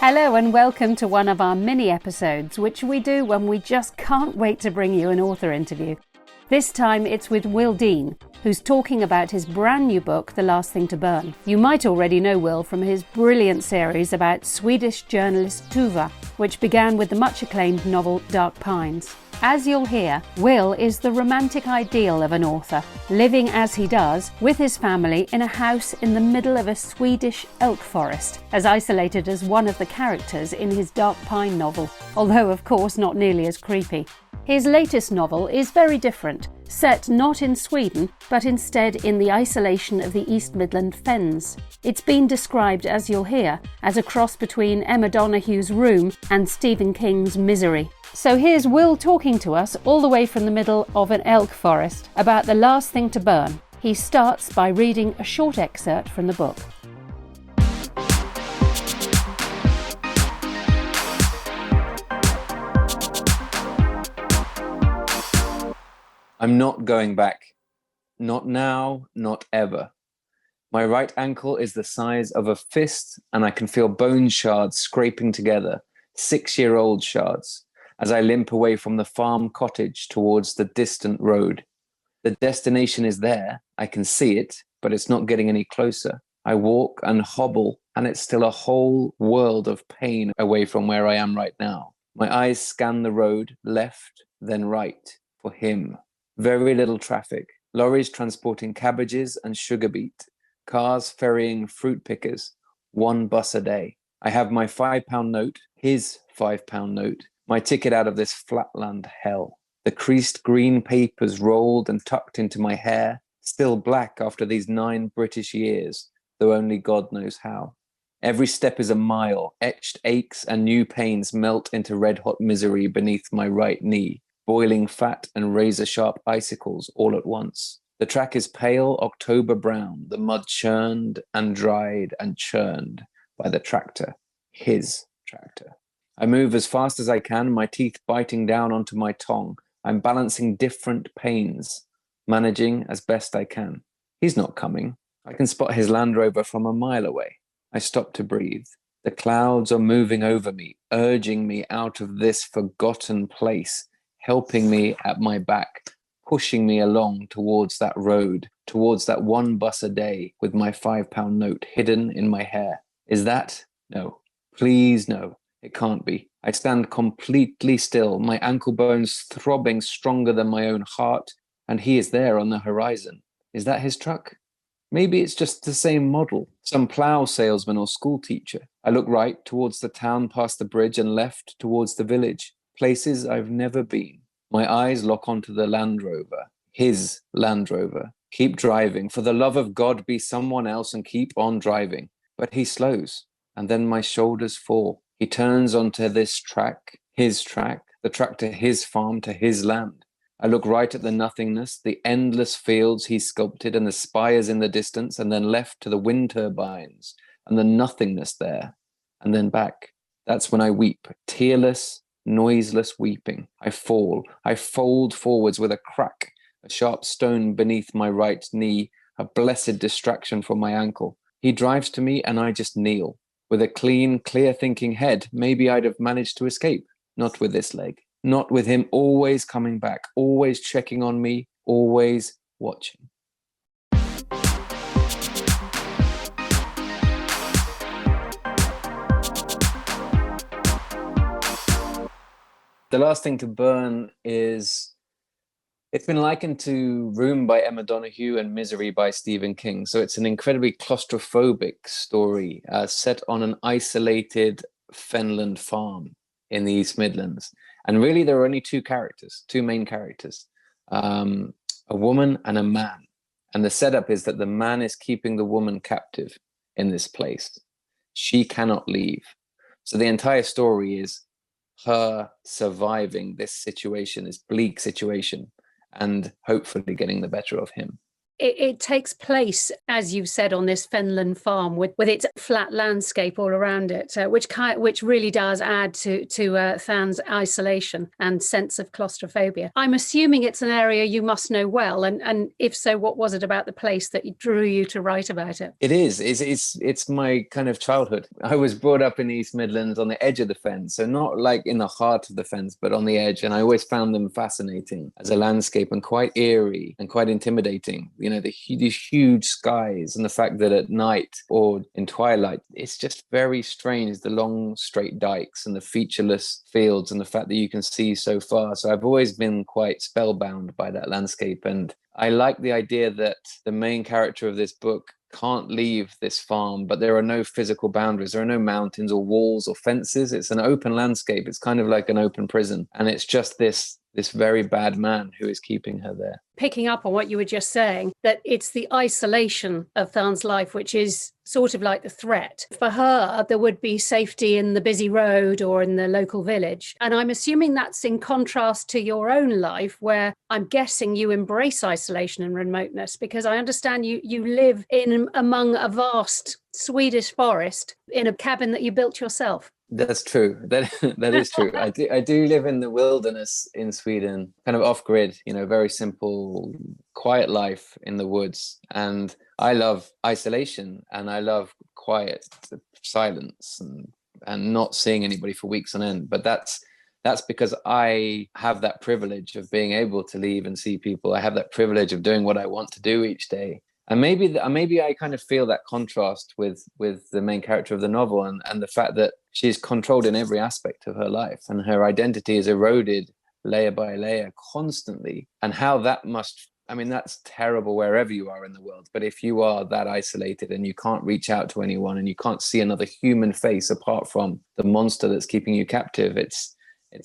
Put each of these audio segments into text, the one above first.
Hello and welcome to one of our mini episodes, which we do when we just can't wait to bring you an author interview. This time it's with Will Dean, who's talking about his brand new book, The Last Thing to Burn. You might already know Will from his brilliant series about Swedish journalist Tuva, which began with the much acclaimed novel Dark Pines. As you'll hear, Will is the romantic ideal of an author, living as he does with his family in a house in the middle of a Swedish elk forest, as isolated as one of the characters in his Dark Pine novel, although of course not nearly as creepy. His latest novel is very different, set not in Sweden, but instead in the isolation of the East Midland Fens. It's been described, as you'll hear, as a cross between Emma Donaghue's Room and Stephen King's Misery. So here's Will talking to us all the way from the middle of an elk forest about The Last Thing to Burn. He starts by reading a short excerpt from the book. I'm not going back. Not now, not ever. My right ankle is the size of a fist and I can feel bone shards scraping together, 6-year-old shards, as I limp away from the farm cottage towards the distant road. The destination is there, I can see it, but it's not getting any closer. I walk and hobble and it's still a whole world of pain away from where I am right now. My eyes scan the road, left, then right, for him. Very little traffic, lorries transporting cabbages and sugar beet, cars ferrying fruit pickers, 1 bus a day. I have my £5 note, his £5 note, my ticket out of this flatland hell. The creased green papers rolled and tucked into my hair, still black after these 9 British years, though only God knows how. Every step is a mile, etched aches and new pains melt into red-hot misery beneath my right knee. Boiling fat and razor-sharp icicles all at once. The track is pale October brown, the mud churned and dried and churned by the tractor, his tractor. I move as fast as I can, my teeth biting down onto my tongue. I'm balancing different pains, managing as best I can. He's not coming. I can spot his Land Rover from a mile away. I stop to breathe. The clouds are moving over me, urging me out of this forgotten place, helping me at my back, pushing me along towards that road, towards that 1 bus a day with my £5 note hidden in my hair. Is that? No. Please no. It can't be. I stand completely still, my ankle bones throbbing stronger than my own heart, and he is there on the horizon. Is that his truck? Maybe it's just the same model, some plough salesman or school teacher. I look right towards the town past the bridge and left towards the village. Places I've never been. My eyes lock onto the Land Rover, his Land Rover. Keep driving. For the love of God, be someone else and keep on driving. But he slows, and then my shoulders fall. He turns onto this track, the track to his farm, to his land. I look right at the nothingness, the endless fields he sculpted and the spires in the distance, and then left to the wind turbines and the nothingness there, and then back. That's when I weep, tearless, noiseless weeping. I fall. I fold forwards with a crack, a sharp stone beneath my right knee, a blessed distraction from my ankle. He drives to me and I just kneel. With a clean, clear-thinking head, maybe I'd have managed to escape. Not with this leg. Not with him always coming back, always checking on me, always watching. The Last Thing to Burn it's been likened to Room by Emma Donaghue and Misery by Stephen King. So it's an incredibly claustrophobic story set on an isolated fenland farm in the East Midlands. And really there are only 2 main characters, a woman and a man. And the setup is that the man is keeping the woman captive in this place. She cannot leave. So the entire story is her surviving this situation, this bleak situation, and hopefully getting the better of him. it takes place, as you said, on this fenland farm with its flat landscape all around it, which really does add to Than's isolation and sense of claustrophobia. I'm assuming it's an area you must know well, and if so, what was it about the place that drew you to write about it? It is. It's my kind of childhood. I was brought up in the East Midlands on the edge of the fens, so not like in the heart of the fens, but on the edge. And I always found them fascinating as a landscape and quite eerie and quite intimidating. You know, these huge skies and the fact that at night or in twilight, it's just very strange. The long straight dikes and the featureless fields and the fact that you can see so far. So I've always been quite spellbound by that landscape. And I like the idea that the main character of this book can't leave this farm, but there are no physical boundaries. There are no mountains or walls or fences. It's an open landscape. It's kind of like an open prison. And it's just this very bad man who is keeping her there. Picking up on what you were just saying, that it's the isolation of Than's life, which is sort of like the threat. For her, there would be safety in the busy road or in the local village. And I'm assuming that's in contrast to your own life, where I'm guessing you embrace isolation and remoteness, because I understand you live in among a vast Swedish forest in a cabin that you built yourself. That's true. That is true. I do live in the wilderness in Sweden, kind of off grid, you know, very simple, quiet life in the woods. And I love isolation and I love quiet, silence and not seeing anybody for weeks on end. But that's because I have that privilege of being able to leave and see people. I have that privilege of doing what I want to do each day. And maybe I kind of feel that contrast with the main character of the novel and the fact that she's controlled in every aspect of her life and her identity is eroded layer by layer constantly. And how that must, I mean, that's terrible wherever you are in the world. But if you are that isolated and you can't reach out to anyone and you can't see another human face apart from the monster that's keeping you captive, it's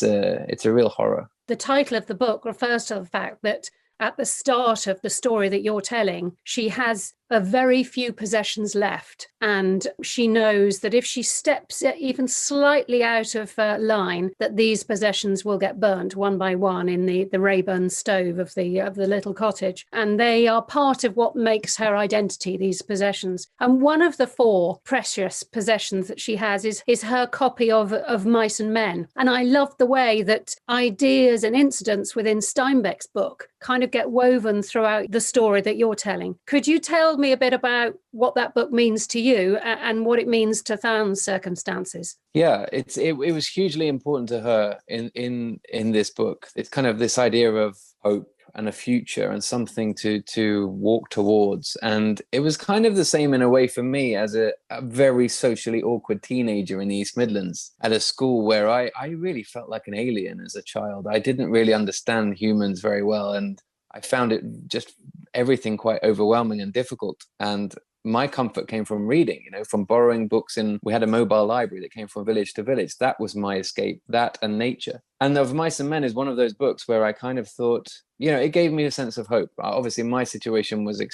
a real horror. The title of the book refers to the fact that at the start of the story that you're telling, she has a very few possessions left. And she knows that if she steps even slightly out of line, that these possessions will get burnt one by one in the Rayburn stove of the little cottage. And they are part of what makes her identity, these possessions. And one of the 4 precious possessions that she has is her copy of Mice and Men. And I love the way that ideas and incidents within Steinbeck's book kind of get woven throughout the story that you're telling. Could you tell me a bit about what that book means to you and what it means to Than's circumstances? Yeah, it was hugely important to her in this book. It's kind of this idea of hope and a future and something to walk towards. And it was kind of the same in a way for me as a very socially awkward teenager in the East Midlands at a school where I really felt like an alien as a child. I didn't really understand humans very well. And I found it just everything quite overwhelming and difficult. And my comfort came from reading, you know, from borrowing books. And we had a mobile library that came from village to village. That was my escape, that and nature. And Of Mice and Men is one of those books where I kind of thought, you know, it gave me a sense of hope. Obviously, my situation was it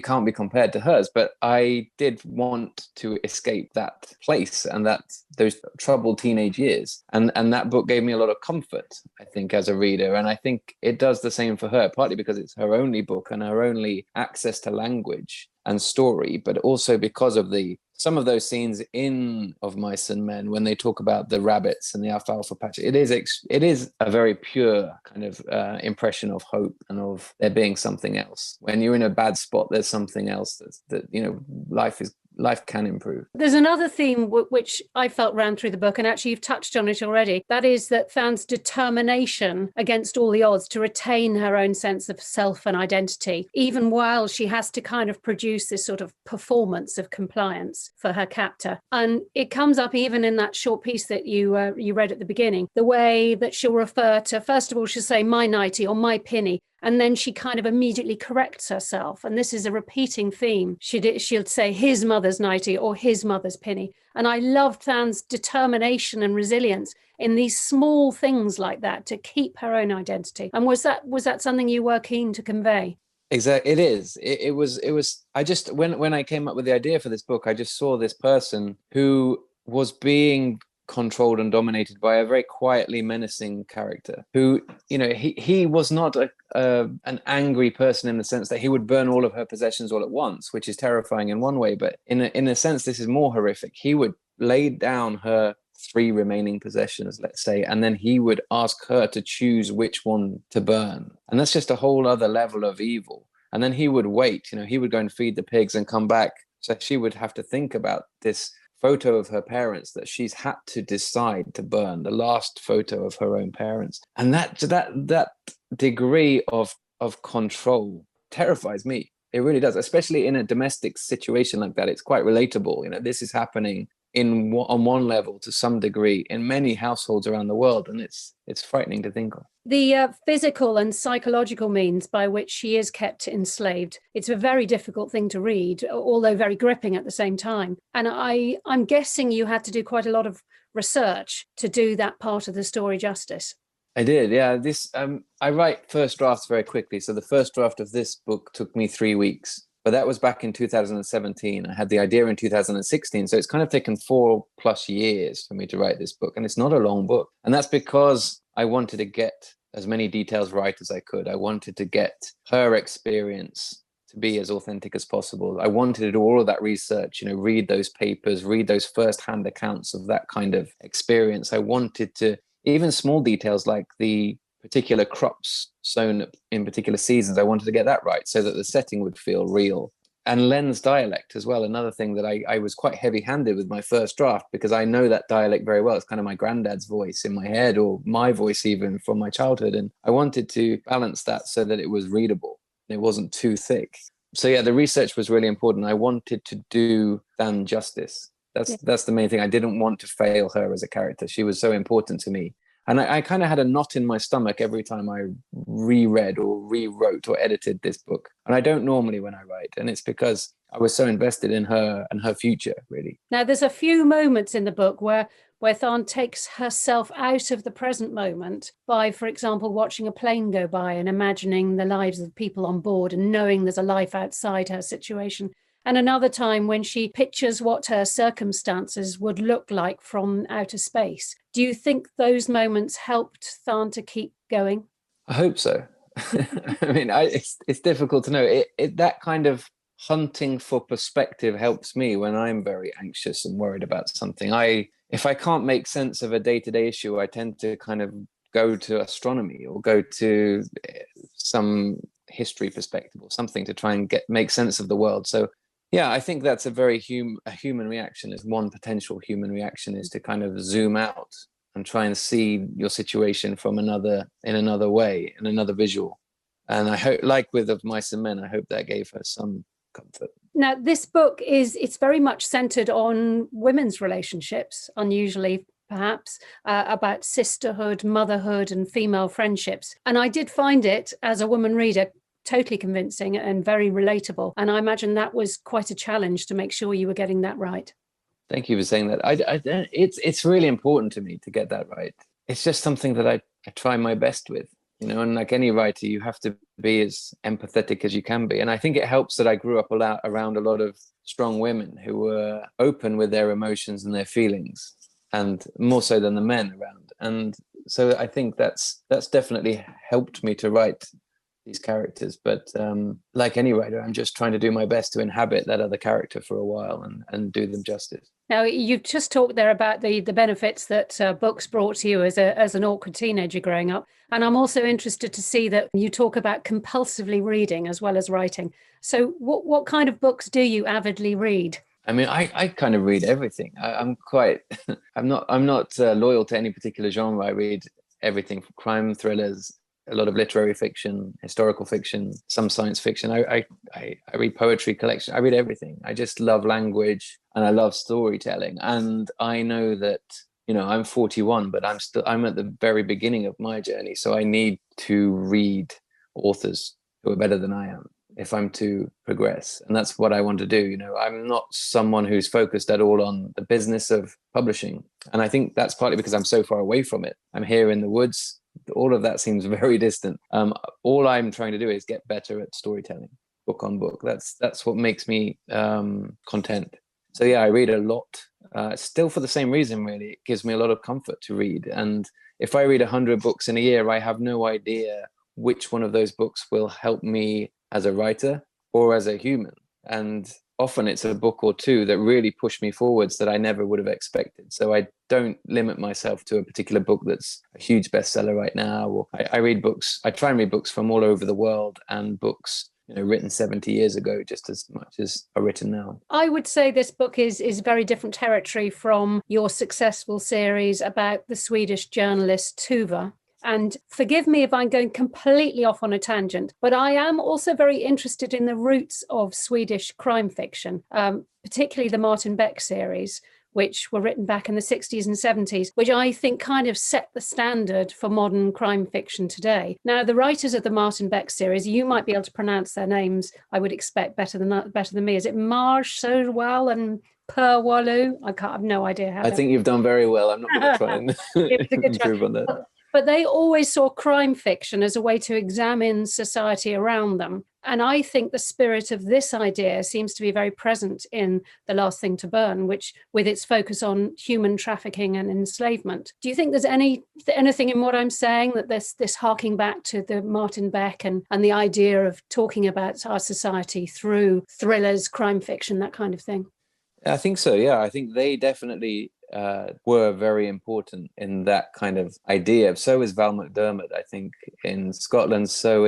can't be compared to hers, but I did want to escape that place and those troubled teenage years. And that book gave me a lot of comfort, I think, as a reader. And I think it does the same for her, partly because it's her only book and her only access to language and story, but also because of some of those scenes of Mice and Men when they talk about the rabbits and the alfalfa patch. It is a very pure kind of impression of hope and of there being something else. When you're in a bad spot, there's something else that you know, life can improve. There's another theme which I felt ran through the book, and actually you've touched on it already. That is that Than's determination against all the odds to retain her own sense of self and identity, even while she has to kind of produce this sort of performance of compliance for her captor. And it comes up even in that short piece that you read at the beginning, the way that she'll refer to, first of all, she'll say my nighty or my pinny, and then she kind of immediately corrects herself. And this is a repeating theme. She'll say his mother's nighty or his mother's pinny. And I loved Than's determination and resilience in these small things like that to keep her own identity. And was that something you were keen to convey? Exactly. It is. It was, I just, when I came up with the idea for this book, I just saw this person who was being controlled and dominated by a very quietly menacing character who, he was not an angry person in the sense that he would burn all of her possessions all at once, which is terrifying in one way. But in a sense, this is more horrific. He would lay down her 3 remaining possessions, let's say, and then he would ask her to choose which one to burn. And that's just a whole other level of evil. And then he would wait, he would go and feed the pigs and come back. So she would have to think about this photo of her parents that she's had to decide to burn, the last photo of her own parents. And that degree of control terrifies me. It really does, especially in a domestic situation like that. It's quite relatable. This is happening on one level to some degree in many households around the world, and it's frightening to think of. The physical and psychological means by which she is kept enslaved, it's a very difficult thing to read, although very gripping at the same time. And I'm guessing you had to do quite a lot of research to do that part of the story justice. I did, yeah. I write first drafts very quickly. So the first draft of this book took me 3 weeks. But that was back in 2017. I had the idea in 2016. So it's kind of taken 4+ years for me to write this book. And it's not a long book. And that's because I wanted to get as many details right as I could. I wanted to get her experience to be as authentic as possible. I wanted to do all of that research, read those papers, read those first-hand accounts of that kind of experience. I wanted to, even small details like the particular crops sown in particular seasons, I wanted to get that right so that the setting would feel real. And Len's dialect as well, another thing that I was quite heavy-handed with my first draft, because I know that dialect very well. It's kind of my granddad's voice in my head, or my voice even from my childhood. And I wanted to balance that so that it was readable. It wasn't too thick. So yeah, the research was really important. I wanted to do Dan justice. That's the main thing. I didn't want to fail her as a character. She was so important to me. And I kind of had a knot in my stomach every time I reread or rewrote or edited this book. And I don't normally when I write. And it's because I was so invested in her and her future, really. Now, there's a few moments in the book where Tharn takes herself out of the present moment by, for example, watching a plane go by and imagining the lives of people on board and knowing there's a life outside her situation. And another time when she pictures what her circumstances would look like from outer space. Do you think those moments helped Tharn to keep going? I hope so. I mean, it's difficult to know. That kind of hunting for perspective helps me when I'm very anxious and worried about something. If I can't make sense of a day-to-day issue, I tend to kind of go to astronomy or go to some history perspective or something to try and make sense of the world. So yeah, I think that's a very human reaction. Is one potential human reaction is to kind of zoom out and try and see your situation from in another way, in another visual. And I hope, like with Of Mice and Men, I hope that gave her some comfort. Now, this book it's very much centered on women's relationships, unusually perhaps, about sisterhood, motherhood, and female friendships. And I did find it, as a woman reader, totally convincing and very relatable. And I imagine that was quite a challenge to make sure you were getting that right. Thank you for saying that. It's really important to me to get that right. It's just something that I try my best with, and like any writer, you have to be as empathetic as you can be. And I think it helps that I grew up around a lot of strong women who were open with their emotions and their feelings, and more so than the men around. And so I think that's definitely helped me to write these characters. But like any writer, I'm just trying to do my best to inhabit that other character for a while and do them justice. Now, you've just talked there about the benefits that books brought to you as an awkward teenager growing up. And I'm also interested to see that you talk about compulsively reading as well as writing. So what kind of books do you avidly read? I mean, I kind of read everything. I'm not loyal to any particular genre. I read everything from crime thrillers, a lot of literary fiction, historical fiction, some science fiction. I read poetry collection. I read everything. I just love language and I love storytelling. And I know that, I'm 41, but I'm at the very beginning of my journey. So I need to read authors who are better than I am if I'm to progress. And that's what I want to do. I'm not someone who's focused at all on the business of publishing. And I think that's partly because I'm so far away from it. I'm here in the woods. All of that seems very distant. All I'm trying to do is get better at storytelling, book on book. That's what makes me content. So yeah, I read a lot, still for the same reason, really. It gives me a lot of comfort to read. And if I read 100 books in a year, I have no idea which one of those books will help me as a writer or as a human. And often it's a book or two that really push me forwards that I never would have expected. So I don't limit myself to a particular book that's a huge bestseller right now. Or I read books, I try and read books from all over the world, and books written 70 years ago just as much as are written now. I would say this book is very different territory from your successful series about the Swedish journalist Tuva. And forgive me if I'm going completely off on a tangent, but I am also very interested in the roots of Swedish crime fiction, particularly the Martin Beck series, which were written back in the 60s and 70s, which I think kind of set the standard for modern crime fiction today. Now, the writers of the Martin Beck series, you might be able to pronounce their names, I would expect, better than me. Is it Sjowall and Wahloo? I have no idea how. I think you've done very well. I'm not going to try and improve on that. But they always saw crime fiction as a way to examine society around them. And I think the spirit of this idea seems to be very present in The Last Thing to Burn, which, with its focus on human trafficking and enslavement. Do you think there's anything in what I'm saying that this harking back to the Martin Beck and the idea of talking about our society through thrillers, crime fiction, that kind of thing? I think so, yeah. I think they definitely were very important in that kind of idea. So is Val McDermid, I think, in Scotland. So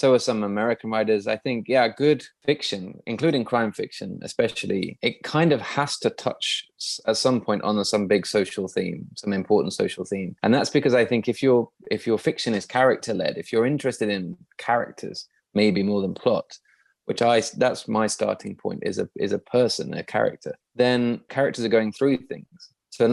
are some American writers. I think, yeah, good fiction, including crime fiction especially, it kind of has to touch at some point on some big social theme, some important social theme. And that's because I think if your fiction is character-led, if you're interested in characters, maybe more than plot, that's my starting point, is a person, a character, then characters are going through things. So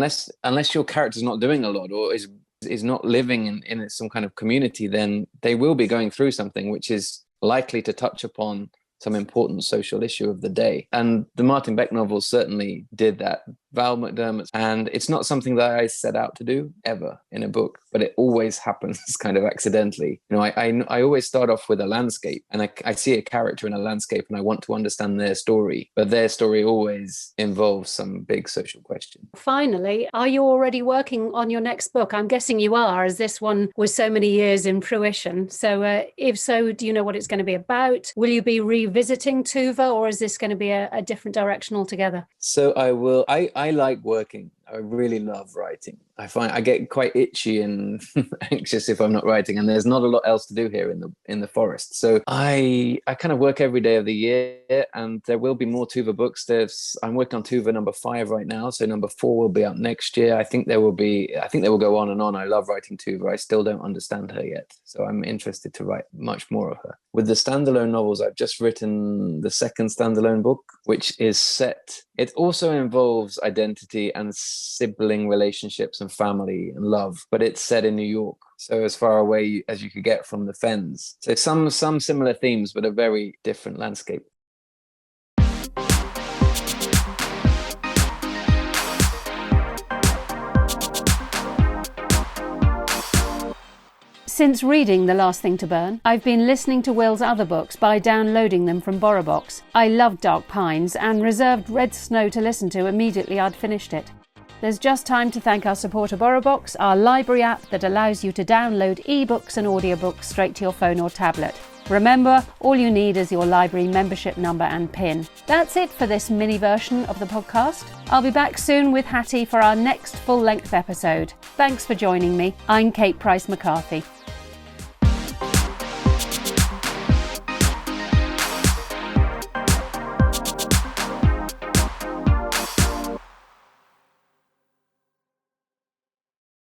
unless your character's not doing a lot or is not living in some kind of community, then they will be going through something which is likely to touch upon some important social issue of the day. And the Martin Beck novels certainly did that. Val McDermid, and it's not something that I set out to do ever in a book, but it always happens kind of accidentally. I always start off with a landscape, and I see a character in a landscape and I want to understand their story, but their story always involves some big social question. Finally, are you already working on your next book? I'm guessing you are, as this one was so many years in fruition. So if so, do you know what it's going to be about? Will you be revisiting Tuva, or is this going to be a different direction altogether? So I will. I like working. I really love writing. I find I get quite itchy and anxious if I'm not writing, and there's not a lot else to do here in the forest. So I kind of work every day of the year, and there will be more Tuva books. I'm working on Tuva number 5 right now, so number 4 will be out next year. I think they will go on and on. I love writing Tuva. I still don't understand her yet, so I'm interested to write much more of her. With the standalone novels, I've just written the second standalone book, which is set. It also involves identity and sibling relationships and family and love, but it's set in New York, so as far away as you could get from the Fens. So some similar themes, but a very different landscape. Since reading The Last Thing to Burn, I've been listening to Will's other books by downloading them from BorrowBox. I loved Dark Pines and reserved Red Snow to listen to immediately I'd finished it. There's just time to thank our supporter BorrowBox, our library app that allows you to download ebooks and audiobooks straight to your phone or tablet. Remember, all you need is your library membership number and PIN. That's it for this mini version of the podcast. I'll be back soon with Hattie for our next full-length episode. Thanks for joining me. I'm Kate Price McCarthy.